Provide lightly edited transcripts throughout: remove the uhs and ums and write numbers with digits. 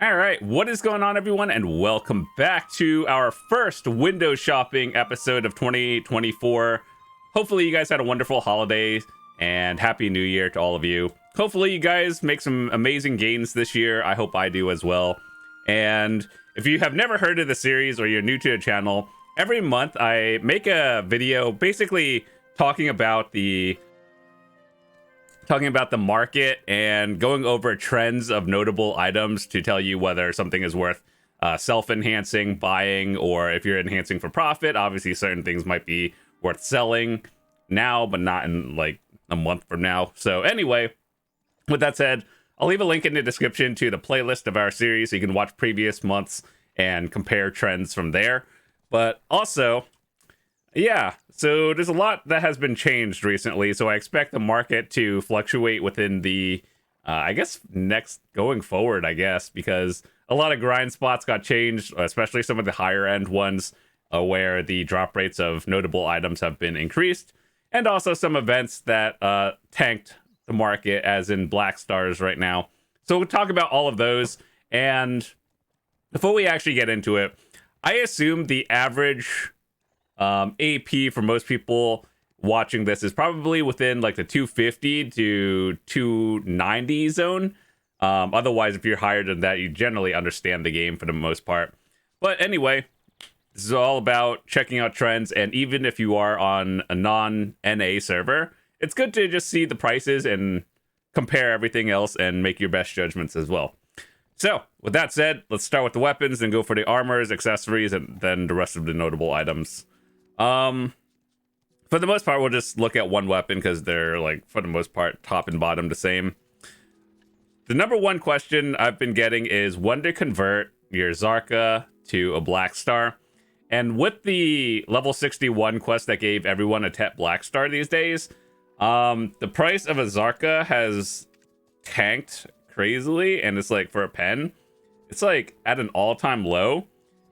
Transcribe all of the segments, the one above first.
All right, what is going on, everyone, and welcome back to our first window shopping episode of 2024. Hopefully, you guys had a wonderful holiday and Happy New Year to all of you. Hopefully, you guys make some amazing gains this year. I hope I do as well. And if you have never heard of the series or you're new to the channel, every month I make a video basically talking about the market and going over trends of notable items to tell you whether something is worth self-enhancing, buying, or if you're enhancing for profit. Obviously, certain things might be worth selling now, but not in like a month from now. So anyway, with that said, I'll leave a link in the description to the playlist of our series so you can watch previous months and compare trends from there. But also, yeah, so there's a lot that has been changed recently, so I expect the market to fluctuate within the, I guess, next going forward, because a lot of grind spots got changed, especially some of the higher end ones, where the drop rates of notable items have been increased, and also some events that tanked the market, as in Black Stars right now. So we'll talk about all of those, and before we actually get into it, I assume the average AP for most people watching this is probably within like the 250 to 290 zone. Otherwise, if you're higher than that, you generally understand the game for the most part. But anyway, this is all about checking out trends, and even if you are on a non-NA server, it's good to just see the prices and compare everything else and make your best judgments as well. So, with that said, let's start with the weapons and go for the armors, accessories, and then the rest of the notable items. For the most part, we'll just look at one weapon because they're, like, for the most part, top and bottom the same. The number one question I've been getting is when to convert your Zarka to a Black Star. And with the level 61 quest that gave everyone a Tet Black Star these days, the price of a Zarka has tanked crazily, and it's like for a pen, it's like at an all-time low.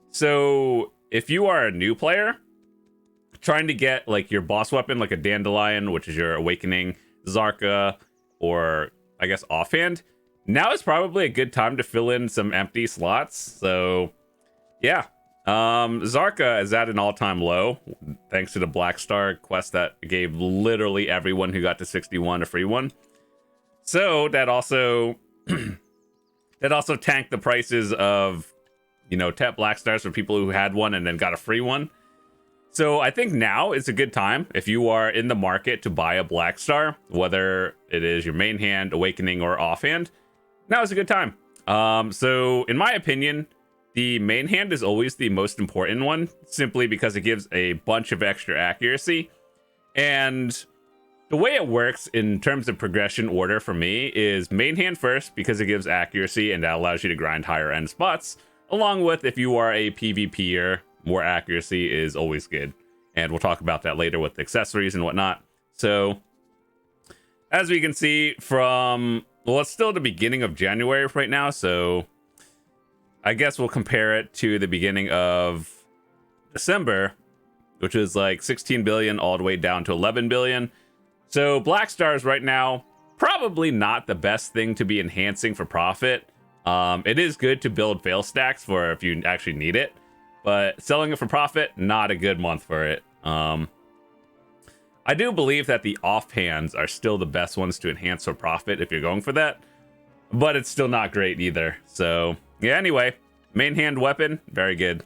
So if you are a new player trying to get like your boss weapon, like a Dandelion, which is your Awakening, Zarka, or I guess Offhand, now is probably a good time to fill in some empty slots. So yeah, Zarka is at an all-time low thanks to the Black Star quest that gave literally everyone who got to 61 a free one. So that also tanked the prices of, you know, Tet Black Stars for people who had one and then got a free one. So I think now is a good time if you are in the market to buy a Black Star, whether it is your main hand, Awakening, or Offhand. Now is a good time. So in my opinion, the main hand is always the most important one, simply because it gives a bunch of extra accuracy. And the way it works in terms of progression order for me is main hand first because it gives accuracy and that allows you to grind higher end spots, along with if you are a PvPer, more accuracy is always good. And we'll talk about that later with accessories and whatnot. So as we can see from, well, it's still the beginning of January right now, so I guess we'll compare it to the beginning of December, which is like 16 billion all the way down to 11 billion. So Black Stars right now, probably not the best thing to be enhancing for profit. It is good to build Failstacks for if you actually need it, but selling it for profit, not a good month for it. I do believe that the offhands are still the best ones to enhance for profit if you're going for that, but it's still not great either. So yeah, anyway, main hand weapon, very good.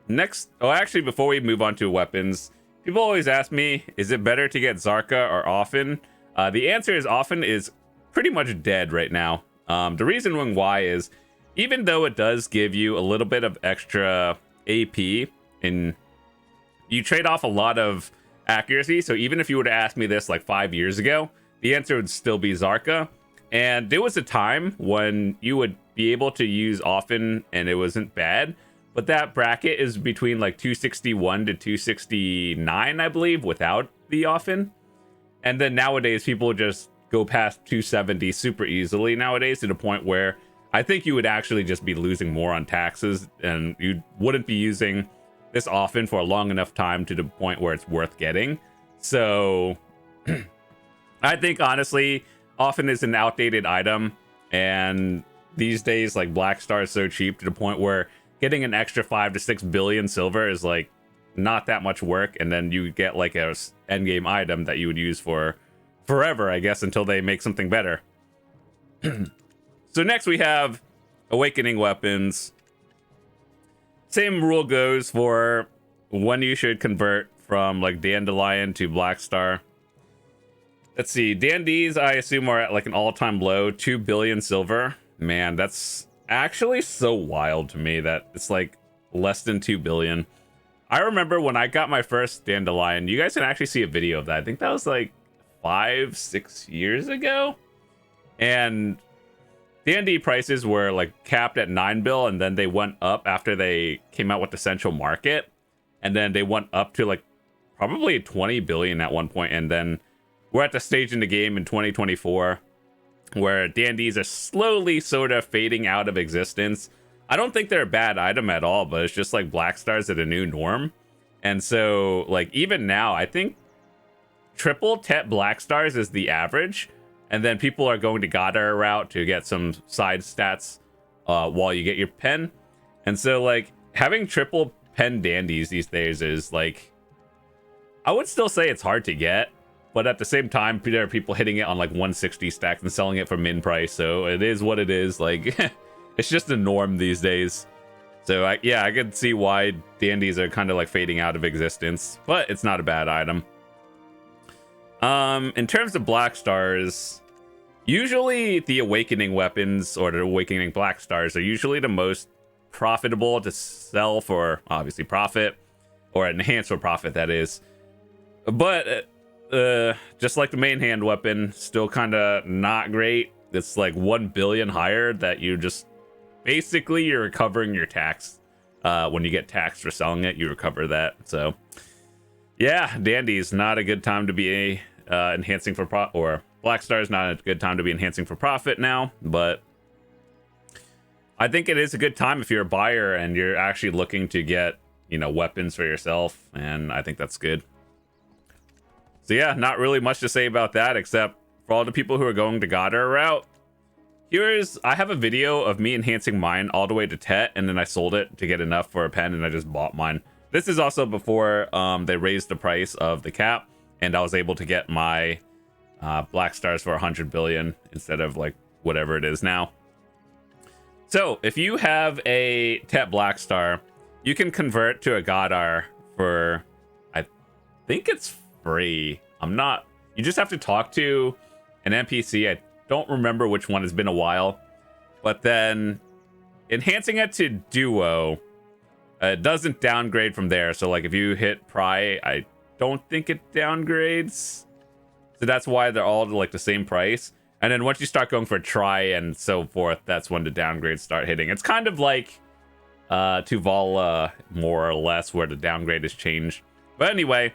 Next, actually, before we move on to weapons, people always ask me, is it better to get Zarka or Offhand? The answer is Offhand is pretty much dead right now. The reason why is, even though it does give you a little bit of extra AP, and you trade off a lot of accuracy, so even if you were to ask me this like 5 years ago, the answer would still be Zarka. And there was a time when you would be able to use Offhand and it wasn't bad, but that bracket is between like 261 to 269, I believe, without the Offhand. And then nowadays, people just go past 270 super easily nowadays, to the point where I think you would actually just be losing more on taxes, and you wouldn't be using this often for a long enough time to the point where it's worth getting. So I think honestly, often is an outdated item, and these days like Black Star is so cheap to the point where getting an extra 5 to 6 billion silver is like not that much work, and then you get like a end game item that you would use for forever, I guess, until they make something better. So next we have Awakening Weapons. Same rule goes for when you should convert from like Dandelion to Black Star. Let's see, Dandies I assume are at like an all-time low, 2 billion silver. Man, that's actually so wild to me that it's like less than 2 billion. I remember when I got my first Dandelion, you guys can actually see a video of that. I think that was like 5-6 years ago. And Dandy prices were like capped at 9 bill, and then they went up after they came out with the central market. And then they went up to like probably 20 billion at one point. And then we're at the stage in the game in 2024 where Dandies are slowly sort of fading out of existence. I don't think they're a bad item at all, but it's just like Black Stars at a new norm. And so like even now, I think triple Tet Black Stars is the average. And then people are going to Godar route to get some side stats while you get your pen. And so like having triple pen Dandies these days is like, I would still say it's hard to get. But at the same time, there are people hitting it on like 160 stacks and selling it for min price. So it is what it is. Like, it's just a norm these days. So I could see why Dandies are kind of like fading out of existence. But it's not a bad item. In terms of Black Stars, usually the Awakening Weapons or the Awakening Black Stars are usually the most profitable to sell for, obviously, profit. Or enhance for profit, that is. But just like the main hand weapon, still kind of not great. It's like 1 billion higher that you just basically you're recovering your tax. When you get taxed for selling it, you recover that. So yeah, Dandy's not a good time to be enhancing for or Black Star's not a good time to be enhancing for profit now, but I think it is a good time if you're a buyer and you're actually looking to get, you know, weapons for yourself, and I think that's good. So yeah, not really much to say about that, except for all the people who are going to Godar route. I have a video of me enhancing mine all the way to Tet, and then I sold it to get enough for a pen, and I just bought mine. This is also before they raised the price of the cap, and I was able to get my Black Stars for 100 billion instead of like whatever it is now. So if you have a Tet Black Star, you can convert to a Godar for, I think it's free. You just have to talk to an NPC. I don't remember which one, has been a while, but then enhancing it to duo, it doesn't downgrade from there. So like if you hit pry, I don't think it downgrades, so that's why they're all like the same price. And then once you start going for try and so forth, that's when the downgrades start hitting. It's kind of like Tuvala, more or less, where the downgrade is changed. But anyway,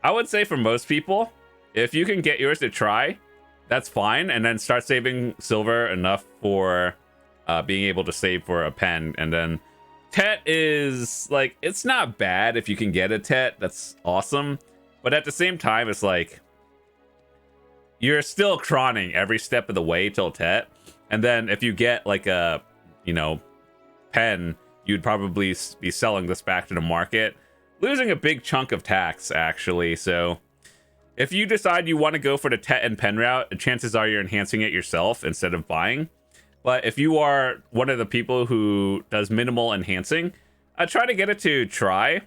I would say for most people, if you can get yours to try, that's fine, and then start saving silver enough for being able to save for a pen. And then Tet is like, it's not bad if you can get a Tet, that's awesome, but at the same time it's like you're still crawling every step of the way till Tet. And then if you get like a, you know, pen, you'd probably be selling this back to the market, losing a big chunk of tax, actually. So if you decide you want to go for the Tet and pen route, chances are you're enhancing it yourself instead of buying. But if you are one of the people who does minimal enhancing, try to get it to try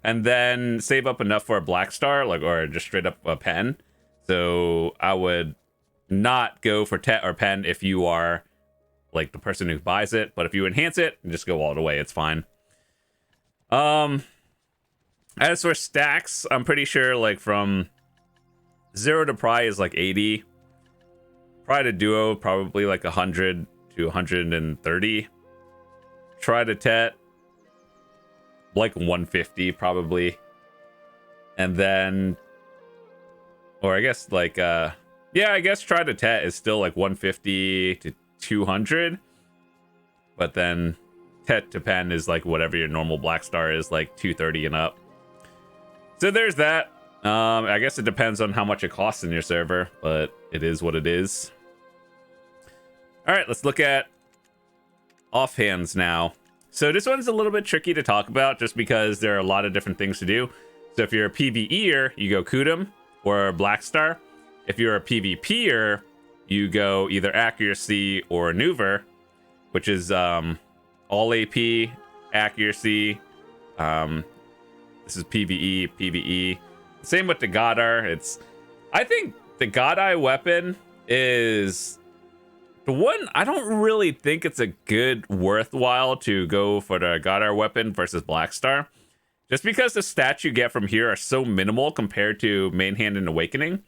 and then save up enough for a Black Star, like, or just straight up a pen. So I would not go for Tet or pen if you are like the person who buys it, but if you enhance it, just go all the way, it's fine. As for stacks, I'm pretty sure like from 0 to pry is like 80. Pry to duo, probably like 100 to 130. Try to Tet, like 150 probably. And then, or I guess like, yeah, I guess try to Tet is still like 150 to 200. But then Tet to pen is like whatever your normal Black Star is, like 230 and up. So there's that. I guess it depends on how much it costs in your server, but it is what it is. All right, let's look at offhands now. So this one's a little bit tricky to talk about just because there are a lot of different things to do. So if you're a PvEer, you go Kudum or Blackstar. If you're a PvPer, you go either Accuracy or Nuver, which is all AP, Accuracy. This is PvE. Same with the Godar. I think the Godai weapon is the one. I don't really think it's a good worthwhile to go for the Godar weapon versus Blackstar, just because the stats you get from here are so minimal compared to Main Hand and Awakening,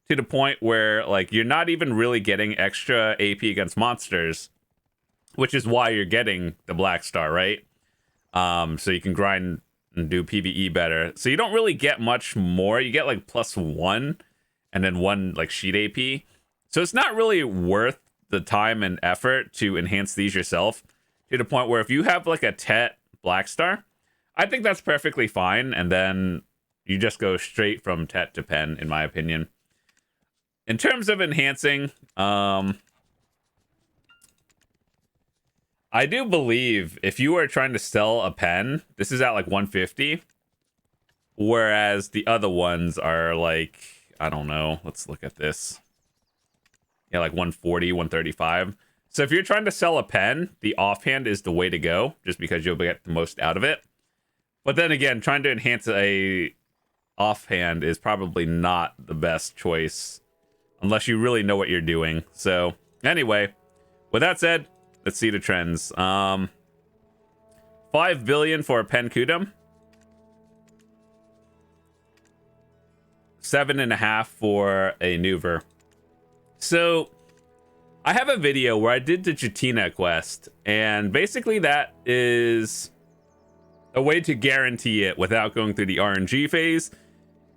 to the point where like you're not even really getting extra AP against monsters, which is why you're getting the Blackstar, right? So you can grind and do PvE better. So you don't really get much more. You get like +1 and then 1 like sheet AP. So it's not really worth the time and effort to enhance these yourself, to the point where if you have like a Tet Blackstar, I think that's perfectly fine. And then you just go straight from Tet to Pen, in my opinion. In terms of enhancing, I do believe if you are trying to sell a pen, this is at like 150, whereas the other ones are like, I don't know, let's look at this. Yeah, like 140, 135. So if you're trying to sell a pen, the offhand is the way to go, just because you'll get the most out of it. But then again, trying to enhance a offhand is probably not the best choice unless you really know what you're doing. So anyway, with that said, let's see the trends. 5 billion for a Pen Kudum. 7.5 for a Nuver. So I have a video where I did the Jatina quest, and basically that is a way to guarantee it without going through the RNG phase.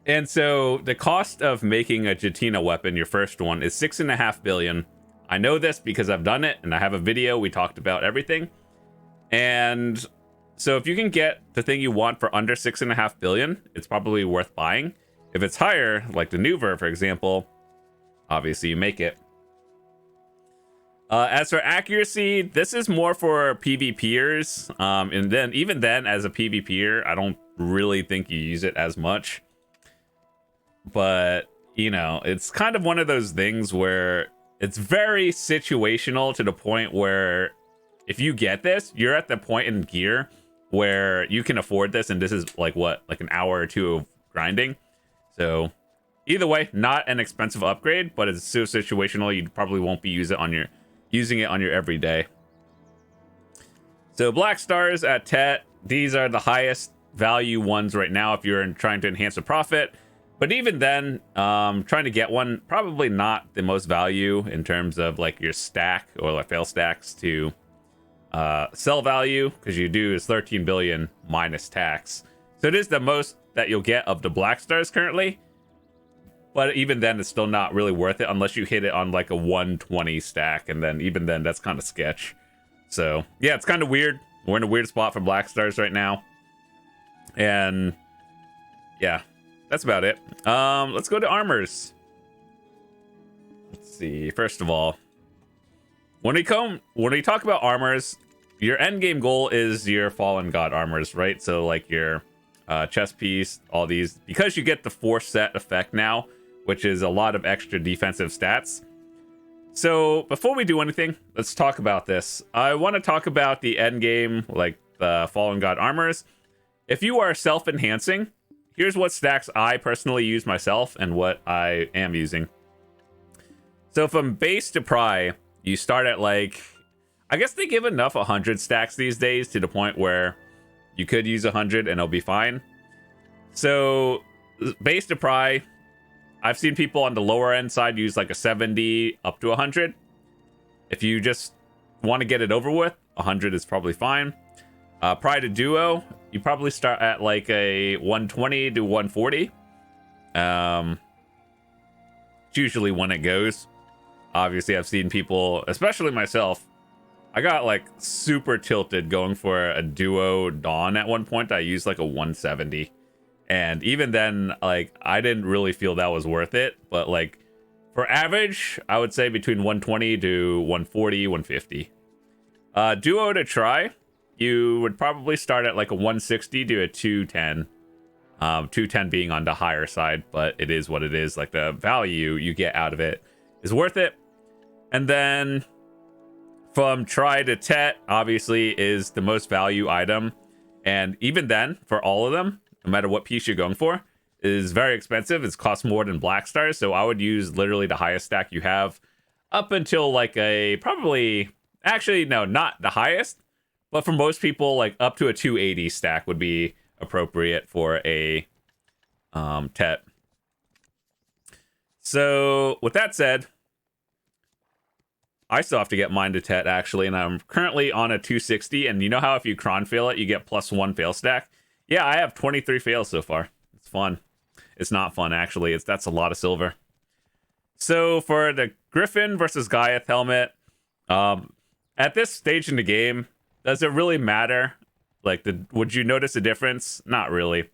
And so the cost of making a Jatina weapon, your first one, is 6.5 billion. I know this because I've done it, and I have a video. We talked about everything. And so if you can get the thing you want for under 6.5 billion, it's probably worth buying. If it's higher, like the Nuver, for example, obviously you make it. As for accuracy, this is more for PvPers. And then even then, as a PvPer, I don't really think you use it as much. But, you know, it's kind of one of those things where it's very situational, to the point where if you get this, you're at the point in gear where you can afford this, and this is like what, like an hour or two of grinding. So either way, not an expensive upgrade, but it's so situational you probably won't be using it on your everyday. So Black Stars at Tet, these are the highest value ones right now if you're trying to enhance a profit. But even then, trying to get one, probably not the most value in terms of like your stack or like Failstacks to sell value, because you do is 13 billion minus tax. So it is the most that you'll get of the Black Stars currently. But even then, it's still not really worth it unless you hit it on like a 120 stack. And then even then, that's kind of sketch. So yeah, it's kind of weird. We're in a weird spot for Black Stars right now. And yeah, that's about it. Let's go to armors. Let's see. First of all, when we talk about armors, your end game goal is your Fallen God armors, right? So like your chest piece, all these, because you get the 4-set effect now, which is a lot of extra defensive stats. So before we do anything, let's talk about this. I want to talk about the end game, like the Fallen God armors. If you are self-enhancing, here's what stacks I personally use myself and what I am using. So from base to pry, you start at like, I guess they give enough 100 stacks these days, to the point where you could use 100 and it'll be fine. So base to pry, I've seen people on the lower end side use like a 70 up to 100. If you just want to get it over with, 100 is probably fine. Pry to duo, you probably start at like a 120 to 140. It's usually when it goes. Obviously, I've seen people, especially myself, I got like super tilted going for a duo Dawn at one point. I used like a 170. And even then, like, I didn't really feel that was worth it. But like For average, I would say between 120 to 140, 150. Duo to try, you would probably start at like a 160 to a 210. 210 being on the higher side, but it is what it is. Like the value you get out of it is worth it. And then from try to tet, obviously, is the most value item. And even then, for all of them, no matter what piece you're going for, is very expensive. It's cost more than Black Stars, so I would use literally the highest stack you have up until like a probably, actually no, not the highest, but for most people like up to a 280 stack would be appropriate for a tet. So with that said, I still have to get mine to tet actually, and I'm currently on a 260. And you know how if you cron fail it, you get +1 fail stack? Yeah, I have 23 fails so far. It's fun. It's not fun, actually. That's a lot of silver. So for the Griffin versus Gaiath helmet, at this stage in the game, does it really matter? Like, would you notice a difference? Not really.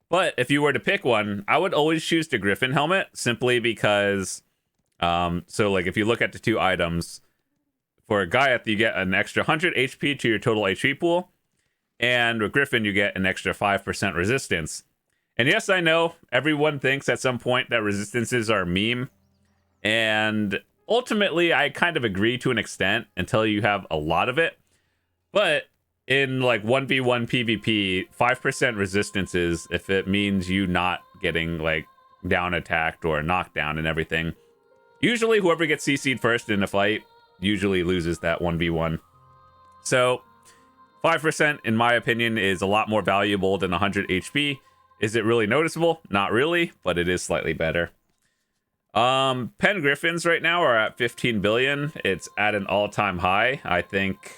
But if you were to pick one, I would always choose the Griffin helmet simply because, so like if you look at the two items, for Gaiath, you get an extra 100 HP to your total HP pool. And with Griffin, you get an extra 5% resistance. And yes, I know everyone thinks at some point that resistances are a meme. And ultimately, I kind of agree to an extent until you have a lot of it. But in like 1v1 PvP, 5% resistances, if it means you not getting like down attacked or knocked down and everything. Usually whoever gets CC'd first in a fight usually loses that 1v1. So 5%, in my opinion, is a lot more valuable than 100 HP. Is it really noticeable? Not really, but it is slightly better. Pen Griffins right now are at 15 billion. It's at an all-time high. I think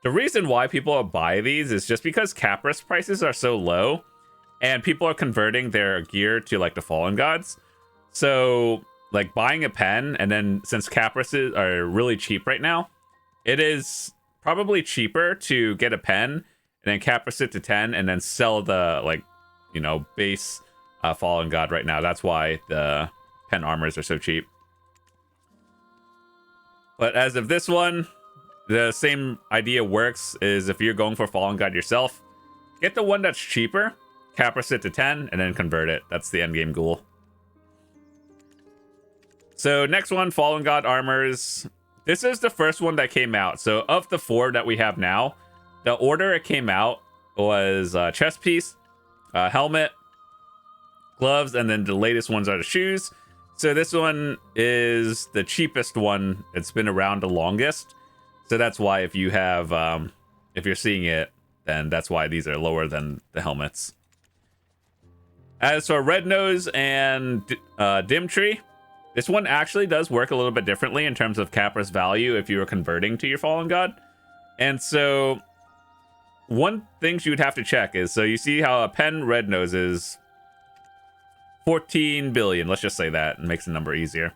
the reason why people buy these is just because Capris prices are so low and people are converting their gear to like the Fallen Gods. So like buying a pen, and then since Caprices are really cheap right now, it is probably cheaper to get a pen and then Capris it to 10 and then sell the like, you know, base Fallen God right now. That's why the pen armors are so cheap. But as of this one, the same idea works. Is if you're going for Fallen God yourself, get the one that's cheaper, Capris it to 10, and then convert it. That's the end game goal. So next one, Fallen God armors. This is the first one that came out. So of the 4 that we have now, the order it came out was chest piece, helmet, gloves, and then the latest ones are the shoes. So this one is the cheapest one. It's been around the longest. So that's why if you have, if you're seeing it, then that's why these are lower than the helmets. As for Red Nose and Dim Tree, this one actually does work a little bit differently in terms of Capris value if you were converting to your Fallen God. And so one thing you would have to check is, so you see how a pen Red Nose is 14 billion. Let's just say that. It makes the number easier.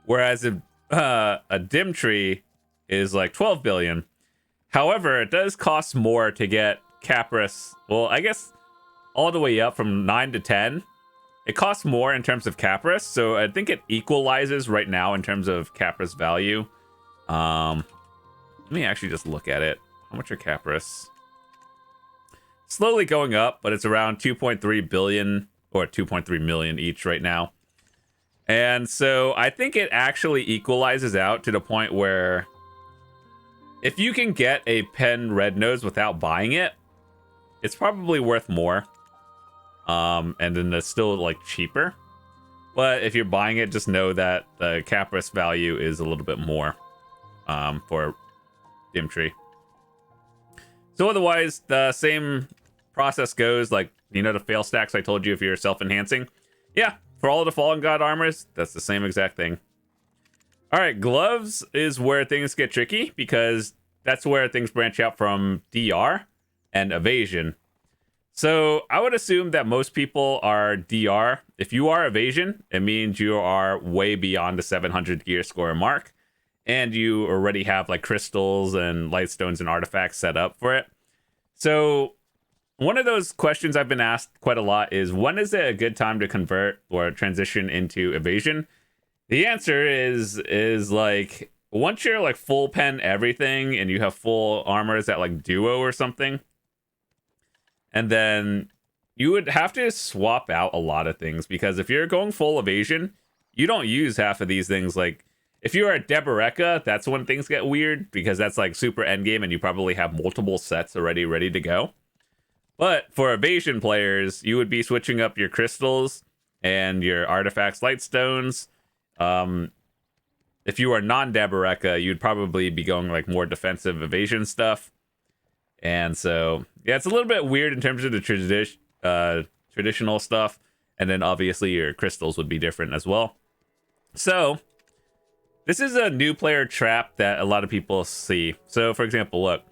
Whereas a Dim Tree is like 12 billion. However, it does cost more to get Capris. Well, I guess all the way up from 9 to 10. It costs more in terms of Capris, so I think it equalizes right now in terms of Capris value. Let me actually just look at it. How much are Capris? Slowly going up, but it's around 2.3 billion or 2.3 million each right now. And so I think it actually equalizes out to the point where if you can get a pen Red Nose without buying it, it's probably worth more. And then it's still like cheaper. But if you're buying it, just know that the Capris value is a little bit more for Dim Tree. So otherwise, the same process goes. Like, you know, the Failstacks I told you if you're self-enhancing. Yeah, for all the Fallen God armors, that's the same exact thing. All right, gloves is where things get tricky because that's where things branch out from DR and Evasion. So I would assume that most people are DR. If you are Evasion, it means you are way beyond the 700 gear score mark. And you already have like crystals and lightstones and artifacts set up for it. So one of those questions I've been asked quite a lot is, when is it a good time to convert or transition into evasion? The answer is like, once you're like full pen everything and you have full armors at like duo or something, and then you would have to swap out a lot of things, because if you're going full evasion, you don't use half of these things. Like if you are at Taebaek, that's when things get weird, because that's like super endgame and you probably have multiple sets already ready to go. But for evasion players, you would be switching up your crystals and your artifacts, lightstones. If you are non-Taebaek, you'd probably be going like more defensive evasion stuff. And so, yeah, it's a little bit weird in terms of the traditional stuff. And then obviously your crystals would be different as well. So this is a new player trap that a lot of people see. So for example, look,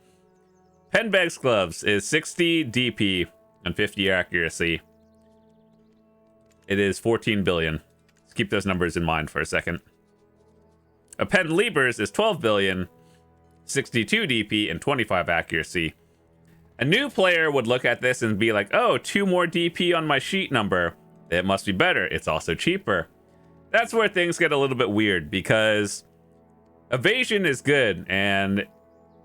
Taebaek's gloves is 60 DP and 50 accuracy. It is 14 billion. Let's keep those numbers in mind for a second. A Pen Liebers is 12 billion, 62 DP, and 25 accuracy. A new player would look at this and be like, oh, 2 more DP on my sheet number. It must be better. It's also cheaper. That's where things get a little bit weird, because evasion is good, and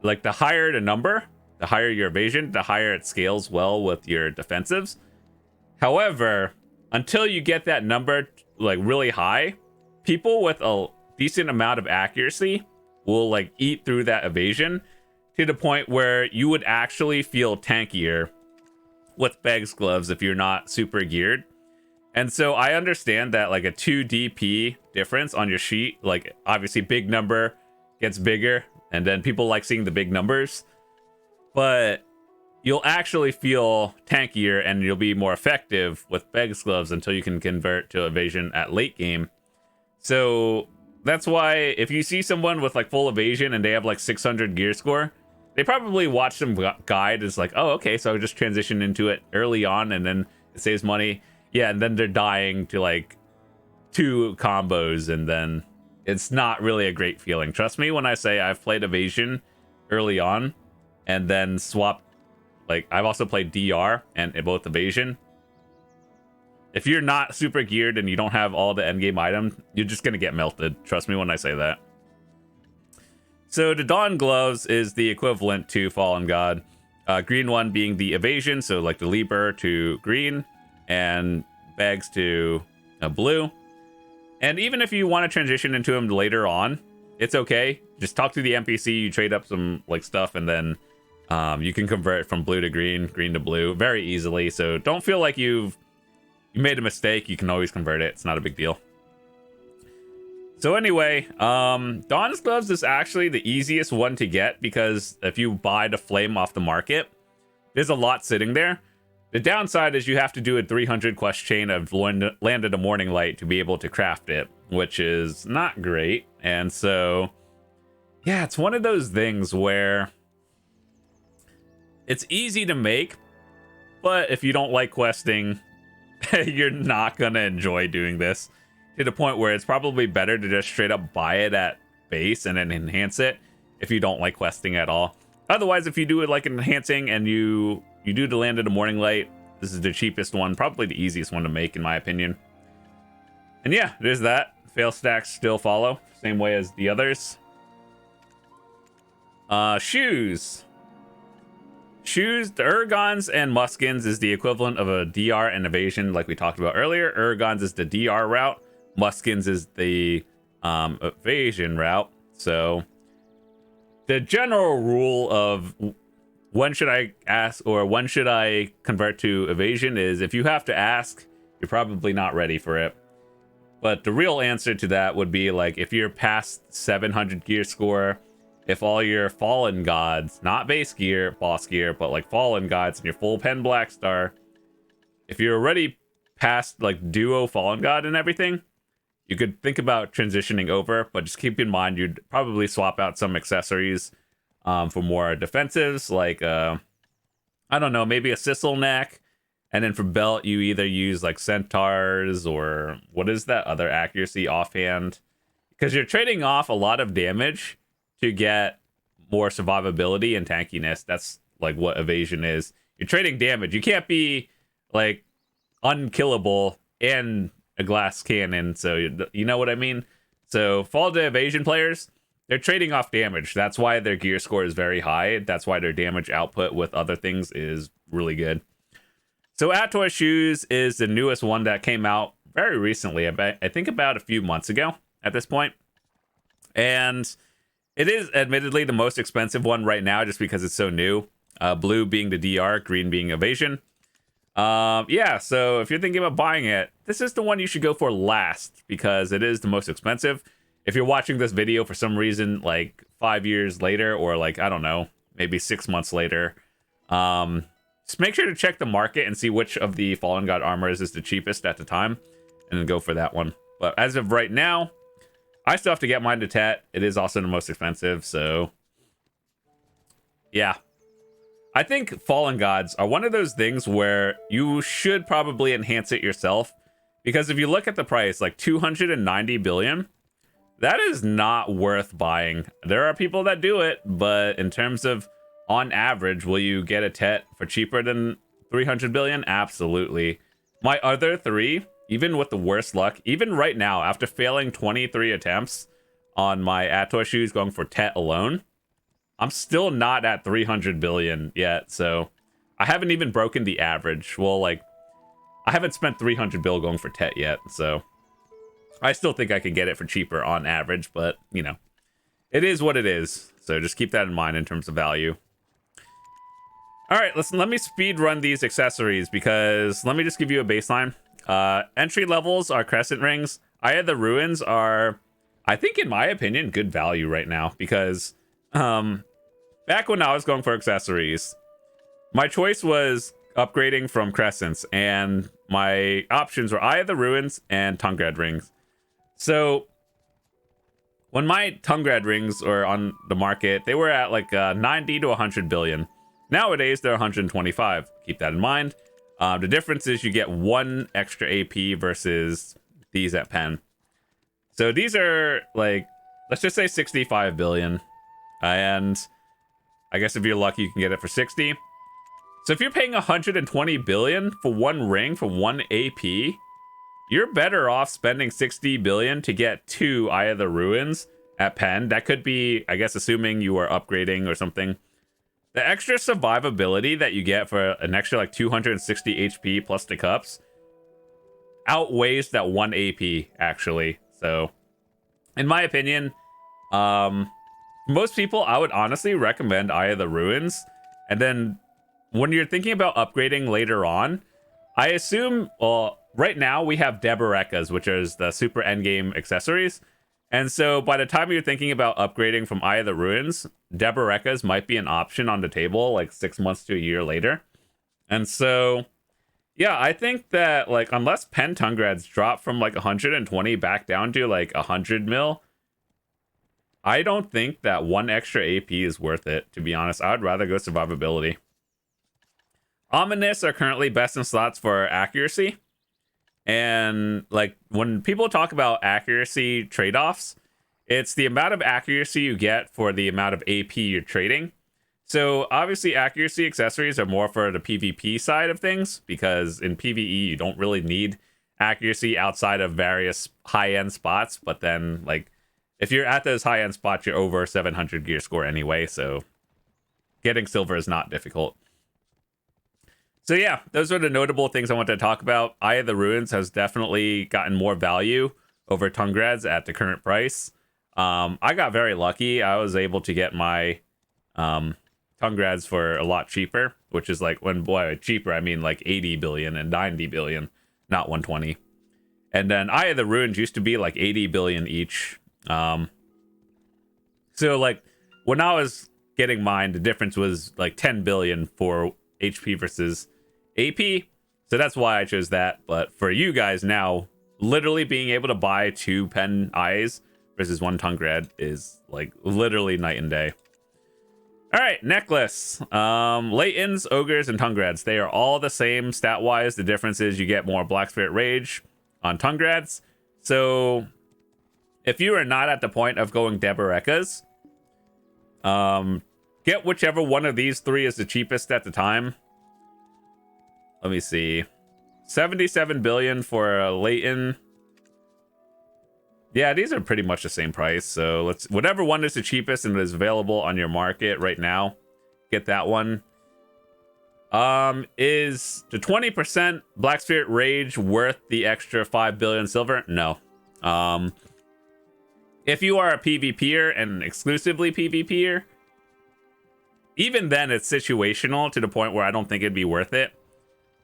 like the higher the number, the higher your evasion, the higher it scales well with your defensives. However, until you get that number like really high, people with a decent amount of accuracy will like eat through that evasion to the point where you would actually feel tankier with Beg's gloves if you're not super geared. And so I understand that like a 2 DP difference on your sheet, like obviously big number gets bigger, and then people like seeing the big numbers, but you'll actually feel tankier and you'll be more effective with Beg's gloves until you can convert to evasion at late game. So that's why if you see someone with like full evasion and they have like 600 gear score, they probably watch some guide. It's like, oh, okay, so I just transition into it early on and then it saves money. Yeah, and then they're dying to like 2 combos, and then it's not really a great feeling. Trust me when I say I've played evasion early on and then swapped. Like I've also played DR and both evasion. If you're not super geared and you don't have all the endgame items, you're just gonna get melted. Trust me when I say that. So the Dawn Gloves is the equivalent to Fallen God. Green one being the evasion, so like the Lieber to green, and Bags to blue. And even if you want to transition into them later on, it's okay. Just talk to the NPC, you trade up some like stuff, and then you can convert from blue to green, green to blue very easily. So don't feel like you made a mistake. You can always convert it. It's not a big deal. So anyway, Dawn's Gloves is actually the easiest one to get, because if you buy the flame off the market, there's a lot sitting there. The downside is you have to do a 300 quest chain of Land of the Morning Light to be able to craft it, which is not great. And so, yeah, it's one of those things where it's easy to make, but if you don't like questing, you're not gonna enjoy doing this, to the point where it's probably better to just straight up buy it at base and then enhance it if you don't like questing at all. Otherwise, if you do it like enhancing and you do the Land of the Morning Light, this is the cheapest one, probably the easiest one to make in my opinion. And yeah, there's that. Failstacks still follow, same way as the others. Shoes, the Urgons and Muskins is the equivalent of a DR and evasion, like we talked about earlier. Urgons is the DR route, Muskins is the evasion route. So the general rule of when should I ask or when should I convert to evasion is, if you have to ask, you're probably not ready for it. But the real answer to that would be like if you're past 700 gear score, if all your fallen gods, not base gear, boss gear, but like fallen gods and your full pen black star, if you're already past like duo fallen god and everything, you could think about transitioning over, but just keep in mind you'd probably swap out some accessories for more defensives, like I don't know, maybe a Sissel neck, and then for belt you either use like centaurs or what is that other accuracy, offhand, because you're trading off a lot of damage to get more survivability and tankiness. That's like what evasion is. You're trading damage. You can't be like unkillable and a glass cannon. So you know what I mean? So Fall to Evasion players, they're trading off damage. That's why their gear score is very high. That's why their damage output with other things is really good. So Ator Shoes is the newest one that came out very recently. I think about a few months ago at this point. And it is admittedly the most expensive one right now just because it's so new. Blue being the DR, green being Evasion. Yeah, so if you're thinking about buying it, this is the one you should go for last because it is the most expensive. If you're watching this video for some reason, like 5 years later, or like, I don't know, maybe 6 months later, just make sure to check the market and see which of the Fallen God armors is the cheapest at the time, and then go for that one. But as of right now, I still have to get mine to Tet. It is also the most expensive, so yeah. I think Fallen Gods are one of those things where you should probably enhance it yourself, because if you look at the price, like 290 billion, that is not worth buying. There are people that do it, but in terms of on average, will you get a Tet for cheaper than 300 billion? Absolutely. My other three, even with the worst luck, even right now, after failing 23 attempts on my Ator shoes going for Tet alone, I'm still not at 300 billion yet. So I haven't even broken the average. Well, like, I haven't spent 300 bill going for Tet yet. So I still think I can get it for cheaper on average, but you know, it is what it is. So just keep that in mind in terms of value. All right, let me speed run these accessories because let me just give you a baseline. Entry levels are Crescent Rings. Eye of the Ruins are, I think in my opinion, good value right now because back when I was going for accessories, my choice was upgrading from Crescents and my options were Eye of the Ruins and Tonguered Rings. So when my Tonguered Rings were on the market, they were at like 90 to 100 billion. Nowadays, they're 125. Keep that in mind. The difference is you get 1 extra AP versus these at Pen. So these are like, let's just say 65 billion. And I guess if you're lucky, you can get it for 60. So if you're paying 120 billion for 1 ring for 1 AP, you're better off spending 60 billion to get 2 Eye of the Ruins at Pen. That could be, I guess, assuming you are upgrading or something. The extra survivability that you get for an extra like 260 HP plus the cups outweighs that 1 AP actually. So in my opinion, most people, I would honestly recommend Eye of the Ruins. And then when you're thinking about upgrading later on, I assume, well, right now we have Debarekas, which is the super endgame accessories. And so by the time you're thinking about upgrading from Eye of the Ruins, Debarekas might be an option on the table like 6 months to a year later. And so, yeah, I think that like unless Pen Tungrads drop from like 120 back down to like 100 mil, I don't think that 1 extra AP is worth it, to be honest. I would rather go survivability. Ominous are currently best in slots for accuracy. And like when people talk about accuracy trade-offs, it's the amount of accuracy you get for the amount of AP you're trading. So obviously accuracy accessories are more for the PvP side of things because in PvE you don't really need accuracy outside of various high-end spots. But then like if you're at those high-end spots, you're over 700 gear score anyway. So getting silver is not difficult. So yeah, those are the notable things I want to talk about. Eye of the Ruins has definitely gotten more value over Tungrads at the current price. I got very lucky. I was able to get my Tungrads for a lot cheaper, which is like, when boy, cheaper, I mean like 80 billion and 90 billion, not 120. And then Eye of the Ruins used to be like 80 billion each. So like when I was getting mine, the difference was like 10 billion for HP versus AP, so that's why I chose that. But for you guys now, literally being able to buy 2 Pen Eyes versus 1 Tungrad is like literally night and day. All right, necklace. Latents, Ogres, and Tungrads, they are all the same stat wise. The difference is you get more Black Spirit Rage on Tungrads. So if you are not at the point of going Debarekas, get whichever one of these 3 is the cheapest at the time. let me see. 77 billion for a Leighton. Yeah, these are pretty much the same price. So let's, whatever one is the cheapest and is available on your market right now, get that one. Is the 20% Black Spirit Rage worth the extra 5 billion silver? No. If you are a PvPer and exclusively PvPer, even then it's situational to the point where I don't think it'd be worth it.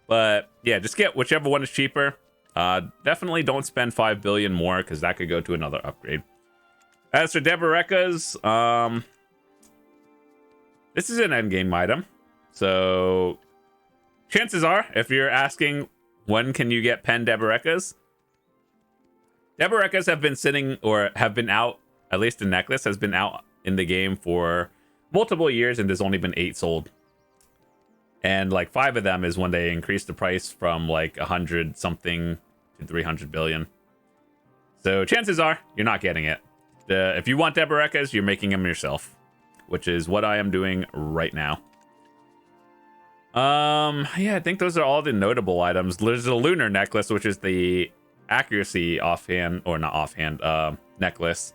But yeah, just get whichever one is cheaper. Definitely don't spend 5 billion more because that could go to another upgrade. As for Debarekas, this is an endgame item. So chances are, if you're asking when can you get pen Debarekas, Debarekas have been sitting or have been out, at least the necklace has been out in the game for multiple years and there's only been 8 sold. And like 5 of them is when they increased the price from like 100 something to 300 billion. So chances are you're not getting it. If you want Debarekas, you're making them yourself, which is what I am doing right now. Yeah, I think those are all the notable items. There's a lunar necklace, which is the accuracy offhand, or not offhand, necklace.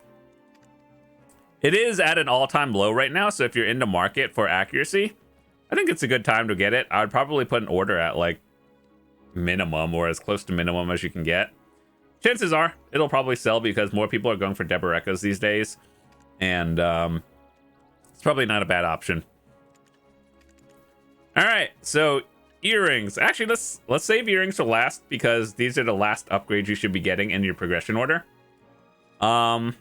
It is at an all-time low right now, so if you're in the market for accuracy, I think it's a good time to get it. I would probably put an order at like minimum or as close to minimum as you can get. Chances are it'll probably sell because more people are going for Debarekas these days, and it's probably not a bad option. All right, so earrings. Actually, let's save earrings for last because these are the last upgrades you should be getting in your progression order. So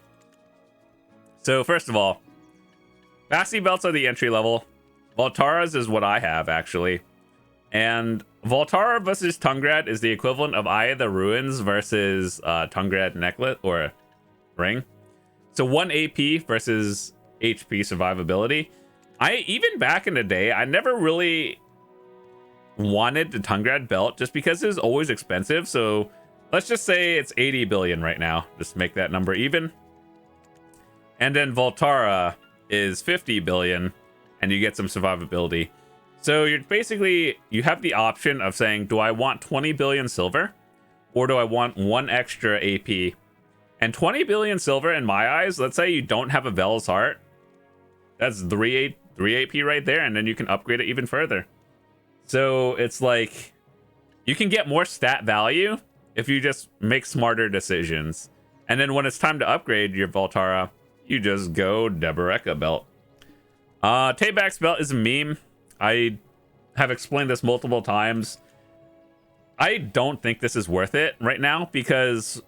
first of all, Basti belts are the entry level. Voltara's is what I have actually, and Voltara versus Tungrad is the equivalent of Eye of the Ruins versus Tungrad necklace or ring. So 1 AP versus HP survivability. Even back in the day, I never really wanted the Tungrad belt just because it was always expensive. So let's just say it's 80 billion right now. Just make that number even. And then Voltara is 50 billion and you get some survivability. So you're basically, you have the option of saying, do I want 20 billion silver or do I want 1 extra AP? And 20 billion silver in my eyes, let's say you don't have a Vell's Heart. That's 3 AP right there, and then you can upgrade it even further. So it's like you can get more stat value if you just make smarter decisions. And then when it's time to upgrade your Voltara, you just go Taebaek Belt. Taebaek Belt is a meme. I have explained this multiple times. I don't think this is worth it right now because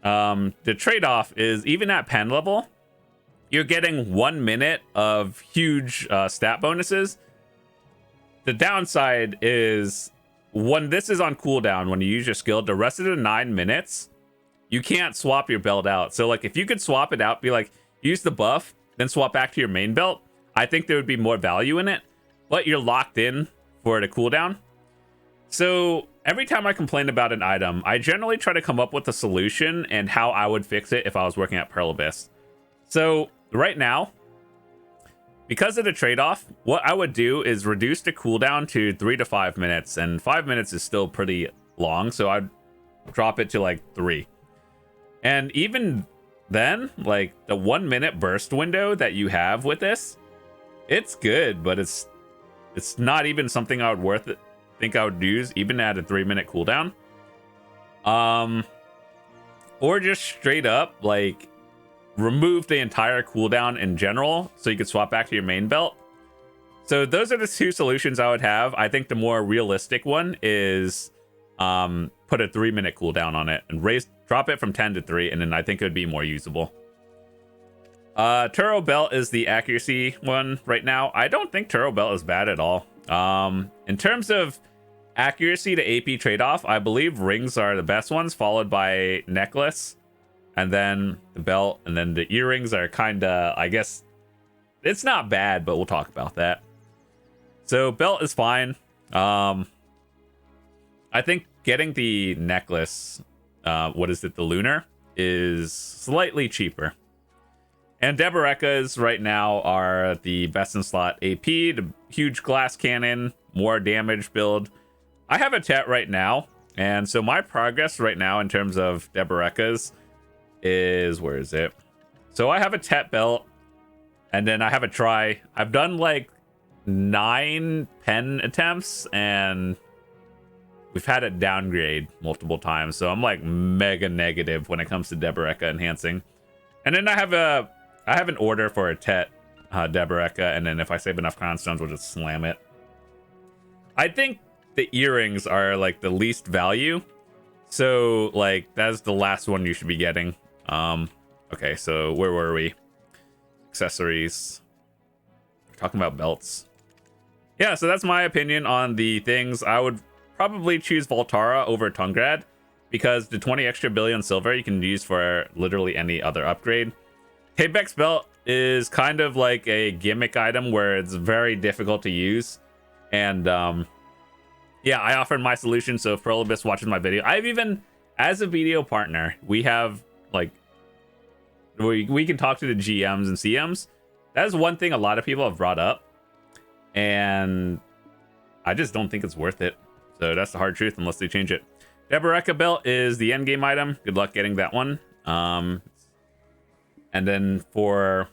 the trade-off is even at pen level, you're getting 1 minute of huge stat bonuses. The downside is when this is on cooldown, when you use your skill, the rest of the 9 minutes, you can't swap your belt out. So like if you could swap it out, be like, use the buff, then swap back to your main belt, I think there would be more value in it, but you're locked in for the cooldown. So every time I complain about an item, I generally try to come up with a solution and how I would fix it if I was working at Pearl Abyss. So right now, because of the trade-off, what I would do is reduce the cooldown to 3 to 5 minutes, and 5 minutes is still pretty long, so I'd drop it to like 3. And even then, like the 1 minute burst window that you have with this, it's good, but it's not even something I would think I would use even at a 3 minute cooldown. Or just straight up like remove the entire cooldown in general so you could swap back to your main belt. So those are the 2 solutions I would have. I think the more realistic one is put a 3 minute cooldown on it and drop it from 10 to 3, and then I think it would be more usable. Turo Belt is the accuracy one right now. I don't think Turo Belt is bad at all. In terms of accuracy to AP trade-off, I believe rings are the best ones, followed by necklace, and then the belt, and then the earrings are kind of, I guess, it's not bad, but we'll talk about that. So belt is fine. I think getting the necklace, what is it, the lunar, is slightly cheaper. And Debarekas right now are the best in slot AP, the huge glass cannon, more damage build. I have a Tet right now, and so my progress right now in terms of Taebaek's is, where is it? So I have a Taebaek Belt, and then I have a try. I've done like 9 pen attempts, and we've had it downgrade multiple times, so I'm like mega negative when it comes to Taebaek enhancing. And then I have an order for a Tet Taebaek, and then if I save enough crown stones, we'll just slam it. I think the earrings are like the least value, so like that's the last one you should be getting. Okay, so where were we? Accessories. We're talking about belts. Yeah, so that's my opinion on the things. I would probably choose Voltara over Tungrad because the 20 extra billion silver you can use for literally any other upgrade. Taebaek's Belt is kind of like a gimmick item where it's very difficult to use. And yeah, I offered my solution, so if Prolibus watches my video, I've even, as a video partner, we have like, we can talk to the GMs and CMs. That is one thing a lot of people have brought up, and I just don't think it's worth it. So that's the hard truth unless they change it. Taebaek Belt is the end game item. Good luck getting that one. And then for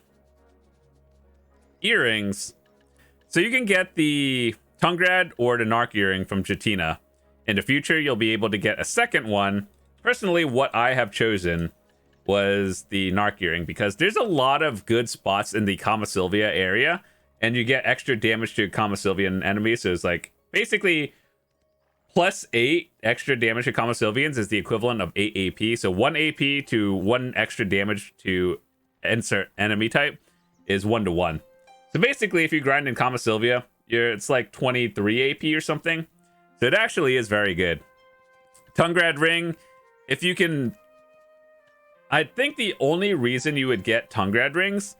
earrings, so you can get the Tungrad or the Narc earring from Jatina. In the future, you'll be able to get a second one. Personally, what I have chosen was the Narc earring because there's a lot of good spots in the Kama Sylvia area, and you get extra damage to Kama Sylvian enemies. So it's like basically +8 extra damage to Kama Sylvians is the equivalent of 8 AP. So 1 AP to 1 extra damage to insert enemy type is 1-to-1. So basically, if you grind in Kama Sylvia, it's like 23 AP or something. So it actually is very good. Tungrad ring, if you can, I think the only reason you would get Tungrad rings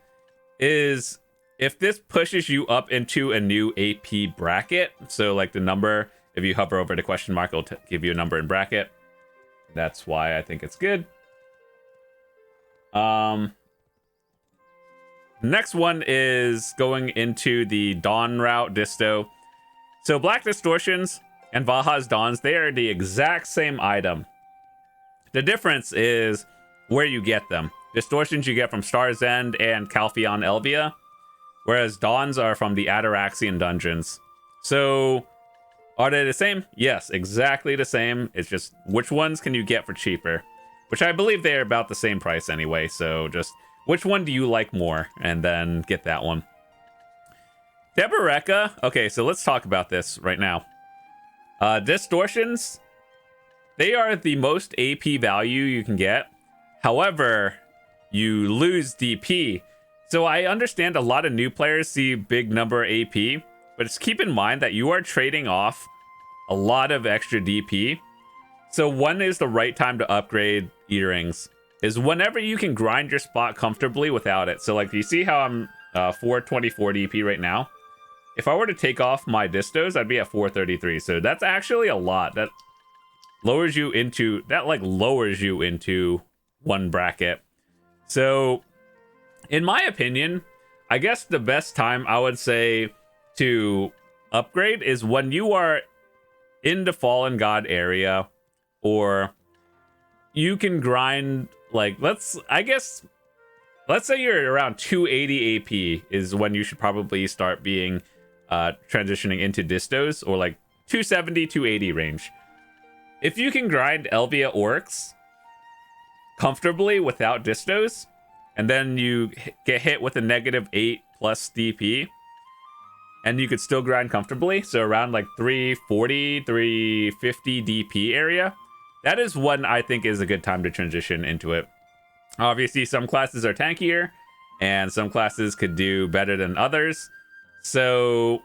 is if this pushes you up into a new AP bracket. So like the number, if you hover over the question mark, it'll give you a number in bracket. That's why I think it's good. Next one is going into the Dawn route disto. So Black Distortions and Vaha's Dawns, they are the exact same item. The difference is where you get them. Distortions you get from Star's End and Calpheon Elvia, whereas Dawns are from the Ataraxian dungeons. So are they the same? Yes, exactly the same. It's just which ones can you get for cheaper, which I believe they're about the same price anyway. So just which one do you like more, and then get that one. Taebaek, okay, so let's talk about this right now. Distortions, they are the most AP value you can get. However, you lose DP. So I understand a lot of new players see big number AP, but just keep in mind that you are trading off a lot of extra DP. So when is the right time to upgrade earrings? Is whenever you can grind your spot comfortably without it. So like, you see how I'm 424 DP right now? If I were to take off my distos, I'd be at 433. So that's actually a lot. That lowers you into one bracket. So in my opinion, I guess the best time I would say to upgrade is when you are in the Fallen God area, or you can grind, like, let's say you're around 280 AP is when you should probably start being transitioning into distos, or like 270 280 range. If you can grind Elvia Orcs comfortably without distos, and then you get hit with a -8 plus DP, and you could still grind comfortably, so around like 340 350 DP area, that is when I think is a good time to transition into it. Obviously, some classes are tankier, and some classes could do better than others. So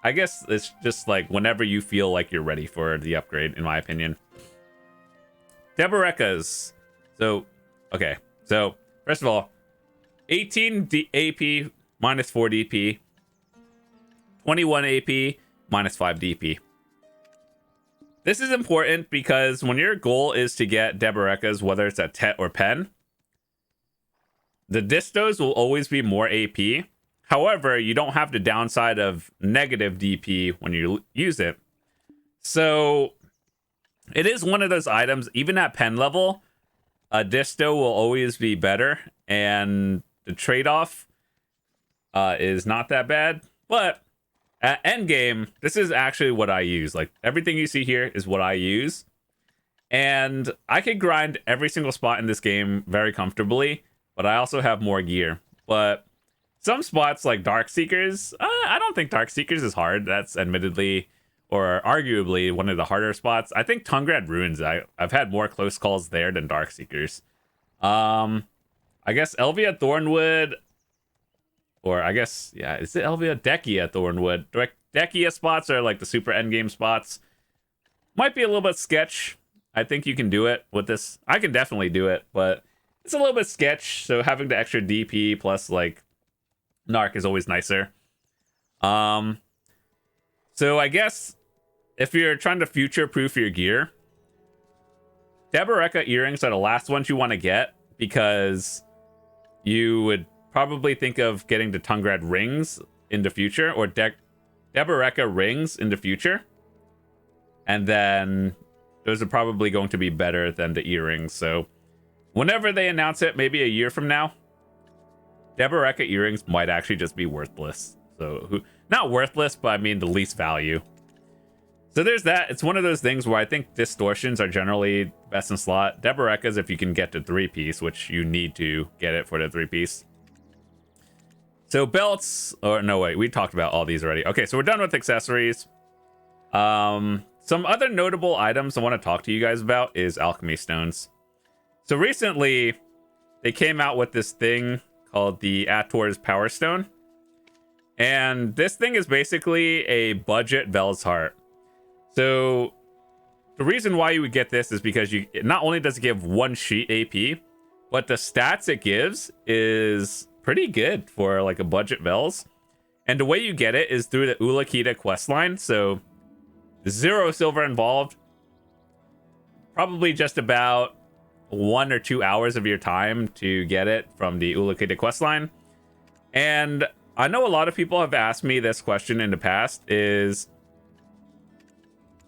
I guess it's just like whenever you feel like you're ready for the upgrade, in my opinion. Taebaek's. So, okay. So, first of all, 18 AP minus 4 DP. 21 AP minus 5 DP. This is important because when your goal is to get Taebaek's, whether it's at Tet or Pen, the distos will always be more AP. However, you don't have the downside of negative DP when you use it. So it is one of those items, even at pen level, a disto will always be better, and the trade-off is not that bad. But at endgame, this is actually what I use. Like, everything you see here is what I use. And I could grind every single spot in this game very comfortably, but I also have more gear. But some spots like Dark Seekers, I don't think Dark Seekers is hard. That's admittedly, or arguably, one of the harder spots. I think Tungrad Ruins, I've had more close calls there than Dark Seekers. I guess Elvia Thornwood, or I guess, yeah, is it Elvia? Dekia Thornwood. Dekia spots are like the super endgame spots. Might be a little bit sketch. I think you can do it with this. I can definitely do it, but it's a little bit sketch. So having the extra DP plus like Narc is always nicer. So I guess if you're trying to future-proof your gear, Taebaek earrings are the last ones you want to get, because you would probably think of getting the Tungrad rings in the future, or Taebaek rings in the future. And then those are probably going to be better than the earrings. So whenever they announce it, maybe a year from now, Taebaek earrings might actually just be worthless. So not worthless, but I mean the least value. So there's that. It's one of those things where I think distortions are generally best in slot. Taebaek's if you can get to 3-piece, which you need to get it for the 3-piece. So belts, or no, wait, we talked about all these already. Okay, so we're done with accessories. Some other notable items I want to talk to you guys about is alchemy stones. So recently, they came out with this thing called the Ator's Power Stone. And this thing is basically a budget Vell's Heart. So the reason why you would get this is because not only does it give 1 sheet AP, but the stats it gives is pretty good for like a budget Vell's. And the way you get it is through the Ulakita questline. So 0 silver involved. Probably just about 1 or 2 hours of your time to get it from the Ulakita questline. And I know a lot of people have asked me this question in the past, is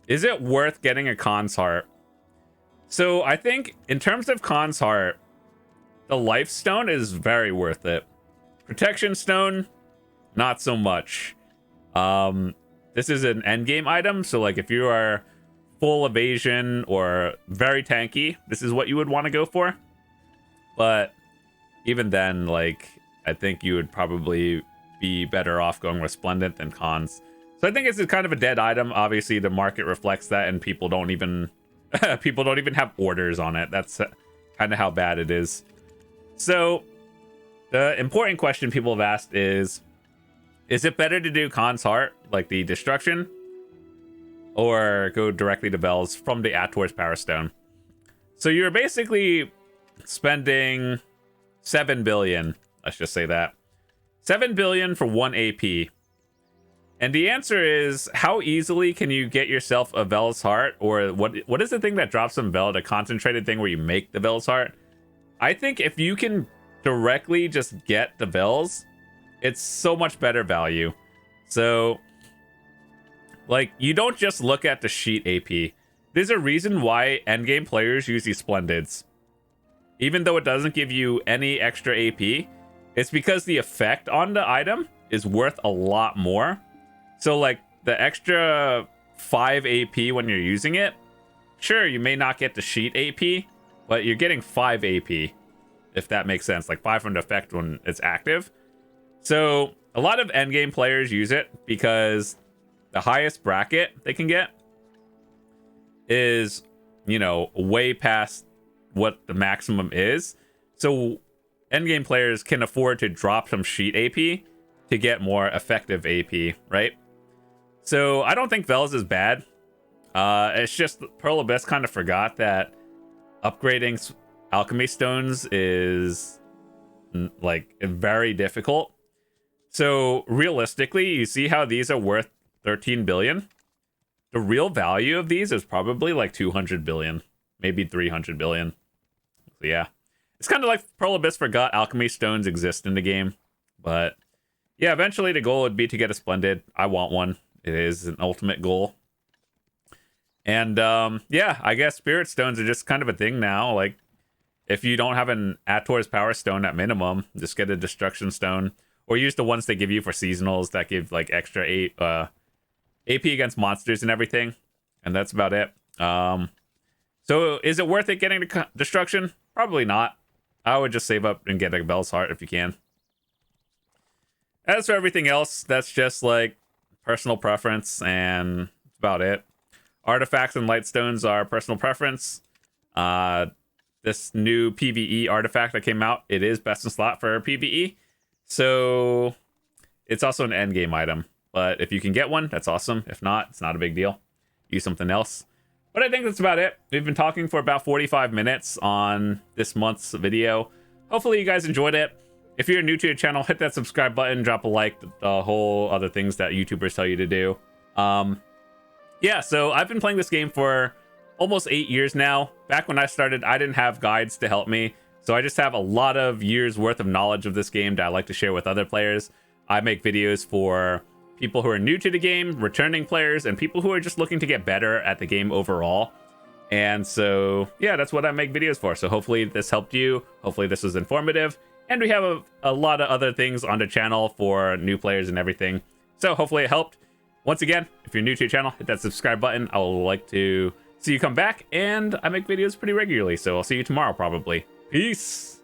it worth getting a Khan's Heart? So I think in terms of Khan's Heart, the Life Stone is very worth it. Protection Stone, not so much. This is an endgame item, so like if you are full evasion or very tanky, this is what you would want to go for. But even then, like, I think you would probably be better off going Resplendent than Khans. So I think it's kind of a dead item. Obviously, the market reflects that, and people don't even have orders on it. That's kind of how bad it is. So the important question people have asked is it better to do Khan's Heart, like the destruction, or go directly to Vell's from the Ator's Power Stone? So you're basically spending 7 billion. Let's just say that 7 billion for 1 AP. And the answer is, how easily can you get yourself a Vell's Heart? Or what is the thing that drops some Vell? The concentrated thing where you make the Vell's Heart? I think if you can directly just get the Vells, it's so much better value. So, like, you don't just look at the sheet AP. There's a reason why endgame players use these Splendids. Even though it doesn't give you any extra AP, it's because the effect on the item is worth a lot more. So, like, the extra 5 AP when you're using it, sure, you may not get the sheet AP, but you're getting 5 AP, if that makes sense. Like, 5 from the effect when it's active. So, a lot of endgame players use it because the highest bracket they can get is, you know, way past what the maximum is. So, endgame players can afford to drop some sheet AP to get more effective AP, right? So I don't think Vell's is bad. It's just Pearl Abyss kind of forgot that upgrading alchemy stones is like very difficult. So realistically, you see how these are worth 13 billion? The real value of these is probably like 200 billion, maybe 300 billion. So yeah, it's kind of like Pearl Abyss forgot alchemy stones exist in the game. But yeah, eventually the goal would be to get a Splendid. I want one. It is an ultimate goal. And yeah, I guess spirit stones are just kind of a thing now. Like, if you don't have an Ator's Power Stone at minimum, just get a Destruction Stone. Or use the ones they give you for seasonals that give like extra AP against monsters and everything. And that's about it. So is it worth it getting the Destruction? Probably not. I would just save up and get a Bell's Heart if you can. As for everything else, that's just like personal preference, and that's about it. Artifacts and Lightstones are personal preference. This new PvE artifact that came out, it is best in slot for PvE. So it's also an endgame item. But if you can get one, that's awesome. If not, it's not a big deal. Use something else. But I think that's about it. We've been talking for about 45 minutes on this month's video. Hopefully you guys enjoyed it. If you're new to the channel, hit that subscribe button, drop a like, the whole other things that YouTubers tell you to do. Yeah, so I've been playing this game for almost 8 years now. Back when I started, I didn't have guides to help me. So I just have a lot of years worth of knowledge of this game that I like to share with other players. I make videos for people who are new to the game, returning players, and people who are just looking to get better at the game overall. And so, yeah, that's what I make videos for. So hopefully this helped you. Hopefully this was informative. And we have a lot of other things on the channel for new players and everything. So hopefully it helped. Once again, if you're new to the channel, hit that subscribe button. I would like to see you come back. And I make videos pretty regularly. So I'll see you tomorrow probably. Peace.